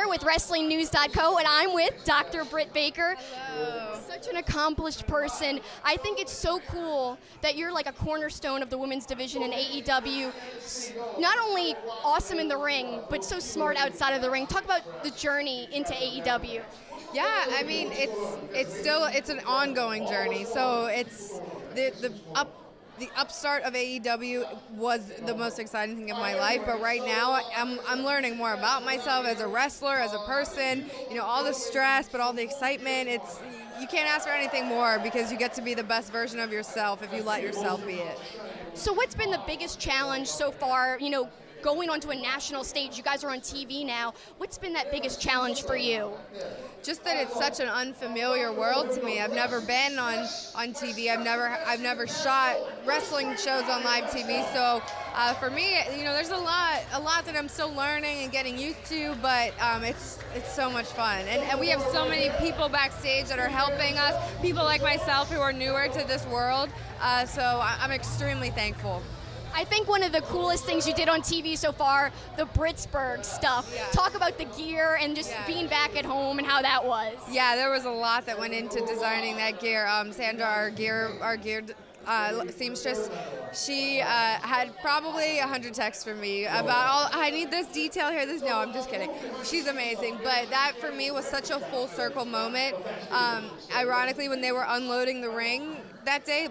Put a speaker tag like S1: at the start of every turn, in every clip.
S1: here with WrestlingNews.co, and I'm with Dr. Britt Baker.
S2: Hello.
S1: Such an accomplished person. I think it's so cool that you're like a cornerstone of the women's division in AEW. Not only awesome in the ring, but so smart outside of the ring. Talk about the journey into AEW.
S2: Yeah, I mean, it's an ongoing journey. So it's the upstart of AEW was the most exciting thing of my life, but right now I'm learning more about myself as a wrestler, as a person. You know, all the stress, but all the excitement. You can't ask for anything more because you get to be the best version of yourself if you let yourself be it.
S1: So what's been the biggest challenge so far? You know, going onto a national stage, you guys are on TV now. What's been that biggest challenge for you?
S2: Just that it's such an unfamiliar world to me. I've never been on TV. I've never shot wrestling shows on live TV. So for me, you know, there's a lot that I'm still learning and getting used to. But it's so much fun, and we have so many people backstage that are helping us. People like myself who are newer to this world. So I'm extremely thankful.
S1: I think one of the coolest things you did on TV so far, the Britsburg stuff.
S2: Yeah.
S1: Talk about the gear and just being back at home and how that was.
S2: Yeah, there was a lot that went into designing that gear. Sandra, our gear seamstress, she had probably 100 texts from me about, I need this detail here. No, I'm just kidding. She's amazing. But that for me was such a full circle moment. Ironically, when they were unloading the ring that day,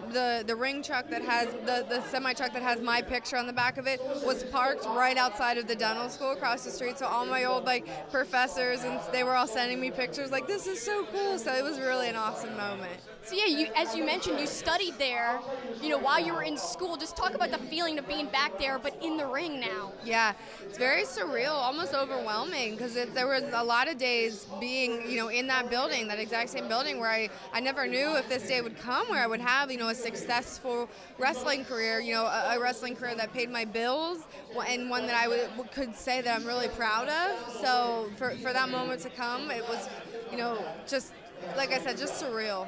S2: the ring truck that has, the semi truck that has my picture on the back of it was parked right outside of the dental school across the street. So all my old professors, and they were all sending me pictures like, this is so cool. So it was really an awesome moment.
S1: So yeah, as you mentioned, you studied there, you know, while you were in school. Just talk about the feeling of being back there, but in the ring now.
S2: Yeah, it's very surreal, almost overwhelming, because there was a lot of days being, you know, in that building, that exact same building, where I never knew if this day would come, where I would have, you know, a successful wrestling career, you know, a wrestling career that paid my bills, and one that I could say that I'm really proud of. So for that moment to come, it was, you know, just, like I said, just surreal.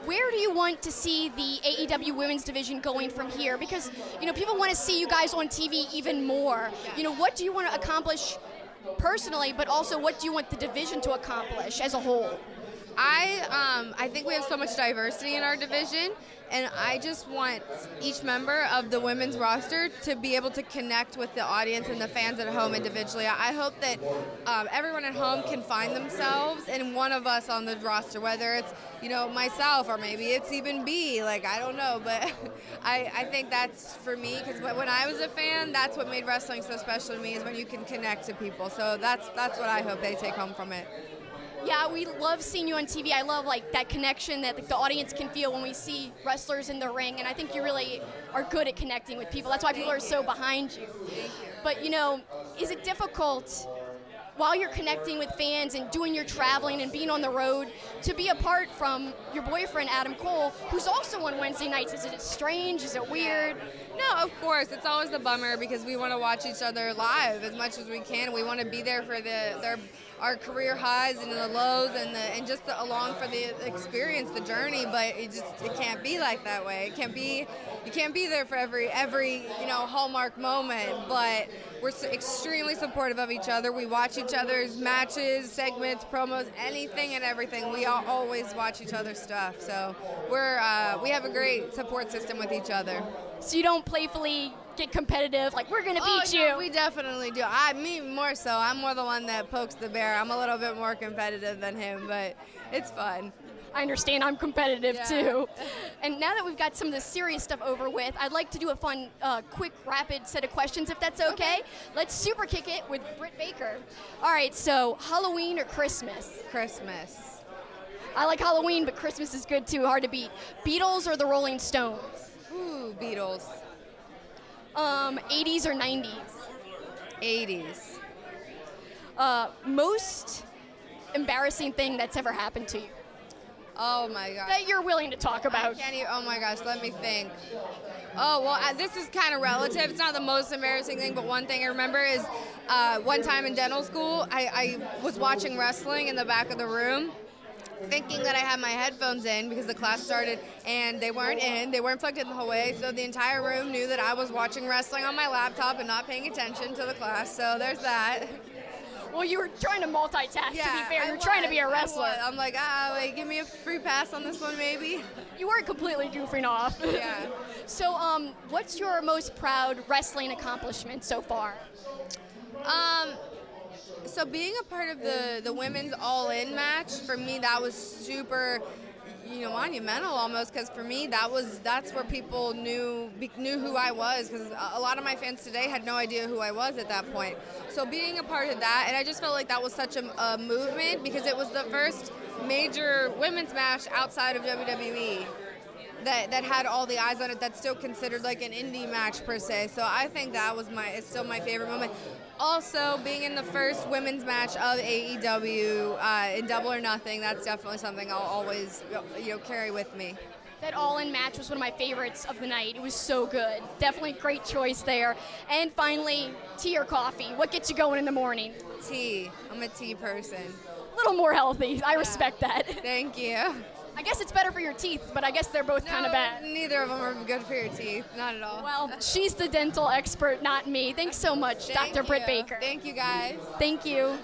S1: Where do you want to see the AEW women's division going from here? Because, you know, people want to see you guys on TV even more. You know, what do you want to accomplish personally, but also what do you want the division to accomplish as a whole?
S2: I think we have so much diversity in our division, and I just want each member of the women's roster to be able to connect with the audience and the fans at home individually. I hope that everyone at home can find themselves in one of us on the roster, whether it's, you know, myself or maybe it's even B, I don't know, but I think that's for me, because when I was a fan, that's what made wrestling so special to me, is when you can connect to people. So that's what I hope they take home from it.
S1: Yeah, we love seeing you on TV. I love that connection that the audience can feel when we see wrestlers in the ring, and I think you really are good at connecting with people. That's why people are so behind you. But, you know, is it difficult while you're connecting with fans and doing your traveling and being on the road to be apart from your boyfriend, Adam Cole, who's also on Wednesday nights? Is it strange? Is it weird?
S2: No, of course. It's always a bummer because we want to watch each other live as much as we can. We want to be there for our career highs and the lows and just along for the experience, the journey. But it can't be like that way. You can't be there for every you know, hallmark moment. But we're extremely supportive of each other. We watch each other's matches, segments, promos, anything and everything. We all always watch each other's stuff. So we have a great support system with each other.
S1: So you don't playfully get competitive, like, we're going to beat you?
S2: No, we definitely do. Me more so. I'm more the one that pokes the bear. I'm a little bit more competitive than him, but it's fun.
S1: I understand. I'm competitive, too. And now that we've got some of the serious stuff over with, I'd like to do a fun, quick, rapid set of questions, if that's okay. Let's super kick it with Britt Baker. All right, so Halloween or Christmas?
S2: Christmas.
S1: I like Halloween, but Christmas is good, too. Hard to beat. Beatles or the Rolling Stones?
S2: Ooh, Beatles.
S1: 80s or 90s?
S2: 80s.
S1: Most embarrassing thing that's ever happened to you?
S2: Oh my gosh.
S1: That you're willing to talk about.
S2: Oh my gosh, let me think. Oh, well, this is kind of relative. It's not the most embarrassing thing, but one thing I remember is one time in dental school, I was watching wrestling in the back of the room, thinking that I had my headphones in because the class started, and they weren't plugged in the whole way, so the entire room knew that I was watching wrestling on my laptop and not paying attention to the class, so there's that.
S1: Well, Well, you were trying to multitask, to be fair. You're trying to be a wrestler.
S2: I'm like, wait, give me a free pass on this one, maybe.
S1: You weren't completely goofing off.
S2: Yeah.
S1: So, what's your most proud wrestling accomplishment so far?
S2: So being a part of the women's all-in match, for me, that was super, monumental almost, because for me, that's where people knew who I was, because a lot of my fans today had no idea who I was at that point. So being a part of that, and I just felt like that was such a movement, because it was the first major women's match outside of WWE that had all the eyes on it, that's still considered like an indie match per se. So I think that was it's still my favorite moment. Also, being in the first women's match of AEW in Double or Nothing, that's definitely something I'll always carry with me.
S1: That all-in match was one of my favorites of the night. It was so good. Definitely great choice there. And finally, tea or coffee? What gets you going in the morning?
S2: Tea. I'm a tea person.
S1: A little more healthy. I respect that.
S2: Thank you.
S1: I guess it's better for your teeth, but I guess they're both kind of bad.
S2: Neither of them are good for your teeth. Not at all.
S1: Well, she's the dental expert, not me. Thanks so much, Dr. Britt Baker.
S2: Thank you, guys.
S1: Thank you.